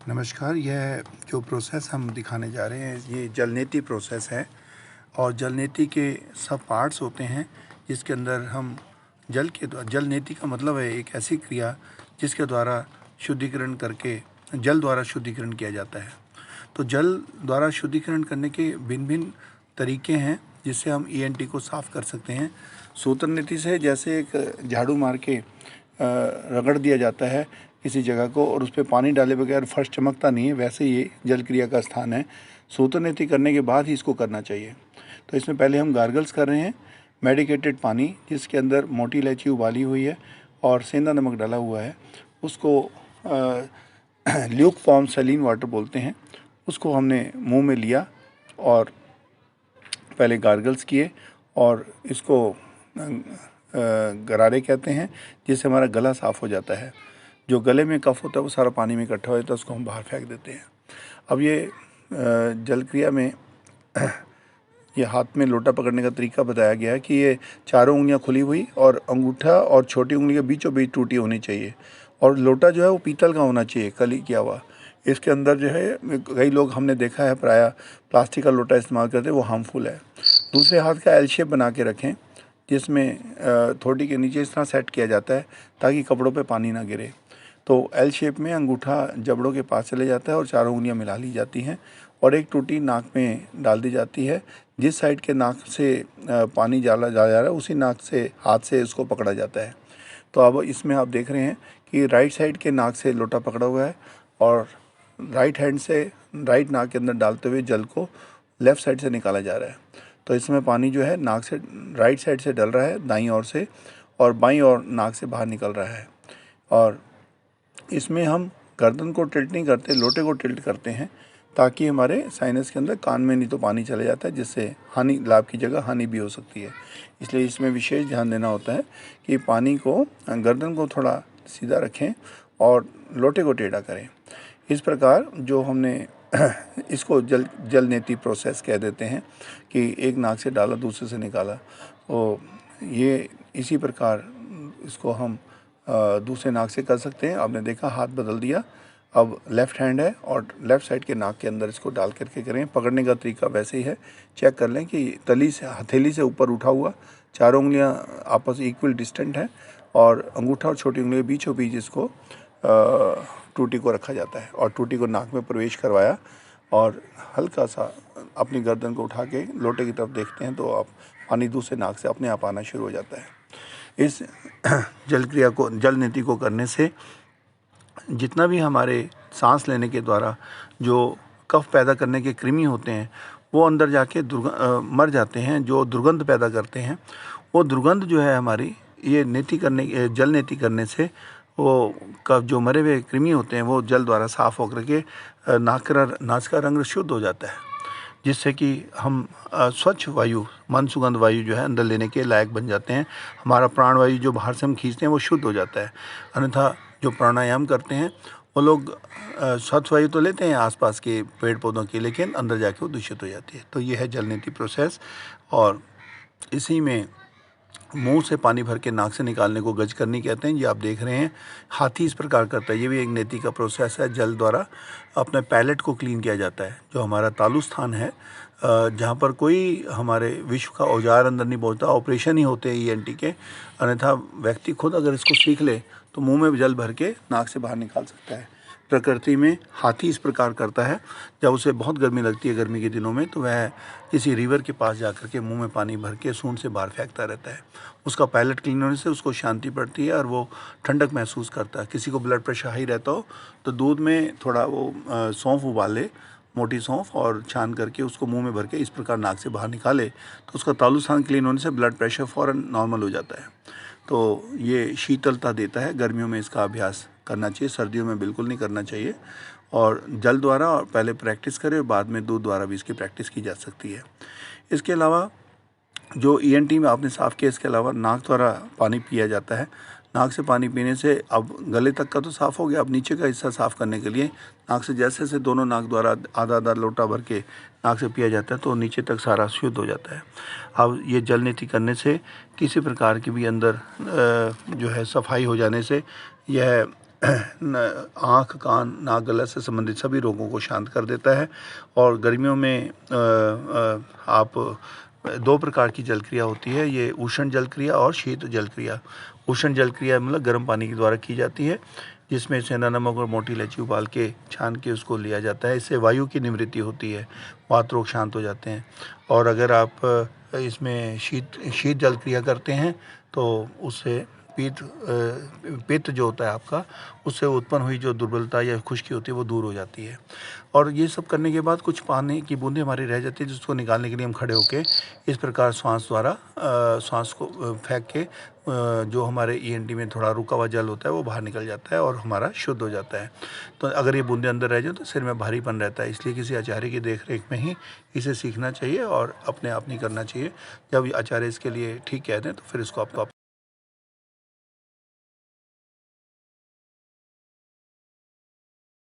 नमस्कार। यह जो प्रोसेस हम दिखाने जा रहे हैं ये जल नीति प्रोसेस है और जल नीति के सब पार्ट्स होते हैं जिसके अंदर हम जल नीति का मतलब है एक ऐसी क्रिया जिसके द्वारा शुद्धिकरण करके जल द्वारा शुद्धिकरण किया जाता है। तो जल द्वारा शुद्धिकरण करने के भिन्न भिन्न तरीके हैं जिससे हम ईएनटी को साफ़ कर सकते हैं। सूत्र नीति से जैसे एक झाड़ू मार के रगड़ दिया जाता है किसी जगह को और उस पर पानी डाले बगैर फर्श चमकता नहीं है, वैसे ये जल क्रिया का स्थान है। सूत्र नीति करने के बाद ही इसको करना चाहिए। तो इसमें पहले हम गार्गल्स कर रहे हैं। मेडिकेटेड पानी जिसके अंदर मोटी इलायची उबाली हुई है और सेंधा नमक डाला हुआ है, उसको ल्यूक फॉर्म सलीन वाटर बोलते हैं, उसको हमने मुंह में लिया और पहले गार्गल्स किए और इसको गरारे कहते हैं, जिससे हमारा गला साफ़ हो जाता है। जो गले में कफ होता है वो सारा पानी में इकट्ठा हो जाता है, उसको हम बाहर फेंक देते हैं। अब ये जल क्रिया में ये हाथ में लोटा पकड़ने का तरीका बताया गया है कि ये चारों उंगलियां खुली हुई और अंगूठा और छोटी उंगली के बीचों बीच टूटी होनी चाहिए और लोटा जो है वो पीतल का होना चाहिए, कली किया हुआ। इसके अंदर जो है कई लोग हमने देखा है प्रायः प्लास्टिक का लोटा इस्तेमाल करते हैं, वो हार्मफुल है। दूसरे हाथ का एल शेप बना के रखें जिसमें थोड़ी के नीचे इस तरह सेट किया जाता है ताकि कपड़ों पे पानी ना गिरे। तो एल शेप में अंगूठा जबड़ों के पास चले जाता है और चारों उंगलियां मिला ली जाती हैं और एक टूटी नाक में डाल दी जाती है। जिस साइड के नाक से पानी जा रहा है उसी नाक से हाथ से इसको पकड़ा जाता है। तो अब इसमें आप देख रहे हैं कि राइट साइड के नाक से लोटा पकड़ा हुआ है और राइट हैंड से राइट नाक के अंदर डालते हुए जल को लेफ़्ट साइड से निकाला जा रहा है। तो इसमें पानी जो है नाक से राइट साइड से डल रहा है दाईं ओर से और बाईं ओर नाक से बाहर निकल रहा है। और इसमें हम गर्दन को टिल्ट नहीं करते, लोटे को टिल्ट करते हैं ताकि हमारे साइनस के अंदर कान में नहीं तो पानी चले जाता है, जिससे हानि लाभ की जगह हानि भी हो सकती है। इसलिए इसमें विशेष ध्यान देना होता है कि पानी को गर्दन को थोड़ा सीधा रखें और लोटे को टेढ़ा करें। इस प्रकार जो हमने इसको जल नीति प्रोसेस कह देते हैं कि एक नाक से डाला दूसरे से निकाला, तो ये इसी प्रकार इसको हम दूसरे नाक से कर सकते हैं। आपने देखा हाथ बदल दिया, अब लेफ़्ट हैंड है और लेफ़्ट साइड के नाक के अंदर इसको डाल करके करें। पकड़ने का तरीका वैसे ही है। चेक कर लें कि तली से हथेली से ऊपर उठा हुआ, चारों उंगलियां आपस इक्वल डिस्टेंट हैं और अंगूठा और छोटी उंगली के बीचों बीच इसको टूटी को रखा जाता है और टूटी को नाक में प्रवेश करवाया और हल्का सा अपनी गर्दन को उठा के लोटे की तरफ देखते हैं तो आप पानी दूसरे नाक से अपने आप आना शुरू हो जाता है। इस जल नीति को करने से जितना भी हमारे सांस लेने के द्वारा जो कफ पैदा करने के कृमि होते हैं वो अंदर जाके मर जाते हैं, जो दुर्गंध पैदा करते हैं। वो दुर्गंध जो है हमारी ये जल नीति करने से वो कफ जो मरे हुए कृमि होते हैं वो जल द्वारा साफ़ होकर के नाक का रंग शुद्ध हो जाता है, जिससे कि हम स्वच्छ वायु, मन सुगंध वायु जो है अंदर लेने के लायक बन जाते हैं। हमारा प्राणवायु जो बाहर से हम खींचते हैं वो शुद्ध हो जाता है। अन्यथा जो प्राणायाम करते हैं वो लोग स्वच्छ वायु तो लेते हैं आसपास के पेड़ पौधों की, लेकिन अंदर जाके वो दूषित हो जाती है। तो ये है जल नीति प्रोसेस और इसी में मुंह से पानी भर के नाक से निकालने को गज करनी कहते हैं। ये आप देख रहे हैं हाथी इस प्रकार करता है। ये भी एक नीति का प्रोसेस है। जल द्वारा अपने पैलेट को क्लीन किया जाता है। जो हमारा तालु स्थान है जहाँ पर कोई हमारे विश्व का औजार अंदर नहीं पहुँचता, ऑपरेशन ही होते हैं ईएनटी के। अन्यथा व्यक्ति खुद अगर इसको सीख ले तो मुंह में जल भर के नाक से बाहर निकाल सकता है। प्रकृति में हाथी इस प्रकार करता है। जब उसे बहुत गर्मी लगती है गर्मी के दिनों में तो वह किसी रिवर के पास जाकर के मुंह में पानी भर के सूंड से बाहर फेंकता रहता है। उसका पैलेट क्लीन होने से उसको शांति पड़ती है और वो ठंडक महसूस करता है। किसी को ब्लड प्रेशर हाई रहता हो तो दूध में थोड़ा वो सौंफ उबाल ले, मोटी सौंफ, और छान करके उसको मुंह में भर के इस प्रकार नाक से बाहर निकाले तो उसका तालु स्थान क्लीन होने से ब्लड प्रेशर फ़ौरन नॉर्मल हो जाता है। तो ये शीतलता देता है। गर्मियों में इसका अभ्यास करना चाहिए, सर्दियों में बिल्कुल नहीं करना चाहिए। और जल द्वारा और पहले प्रैक्टिस करें और बाद में दूध द्वारा भी इसकी प्रैक्टिस की जा सकती है। इसके अलावा जो ईएनटी में आपने साफ़ किया, इसके अलावा नाक द्वारा पानी पिया जाता है। नाक से पानी पीने से अब गले तक का तो साफ़ हो गया, अब नीचे का हिस्सा साफ़ करने के लिए नाक से जैसे जैसे दोनों नाक द्वारा आधा आधा लोटा भर के नाक से पिया जाता है तो नीचे तक सारा शुद्ध हो जाता है। अब ये जल नीति करने से किसी प्रकार की भी अंदर जो है सफाई हो जाने से यह आँख, कान, नाक, गला से संबंधित सभी रोगों को शांत कर देता है। और गर्मियों में आप दो प्रकार की जल क्रिया होती है, ये उष्ण जल क्रिया और शीत जल क्रिया। उष्ण जल क्रिया मतलब गर्म पानी के द्वारा की जाती है, जिसमें सेंधा नमक और मोटी इलायची उबाल के छान के उसको लिया जाता है। इससे वायु की निवृत्ति होती है, वात रोग शांत हो जाते हैं। और अगर आप इसमें शीत जल क्रिया करते हैं तो उससे पित्त जो होता है आपका, उससे उत्पन्न हुई जो दुर्बलता या खुश्की होती है वो दूर हो जाती है। और ये सब करने के बाद कुछ पानी की बूंदें हमारी रह जाती है, जिसको निकालने के लिए हम खड़े होके इस प्रकार श्वास द्वारा श्वास को फेंक के जो हमारे ईएनटी में थोड़ा रुका हुआ जल होता है वो बाहर निकल जाता है और हमारा शुद्ध हो जाता है। तो अगर ये बूंदें अंदर रह जाए तो सिर में भारीपन रहता है, इसलिए किसी आचार्य की देख रेख में ही इसे सीखना चाहिए और अपने आप नहीं करना चाहिए। जब आचार्य इसके लिए ठीक कह दें तो फिर इसको आपको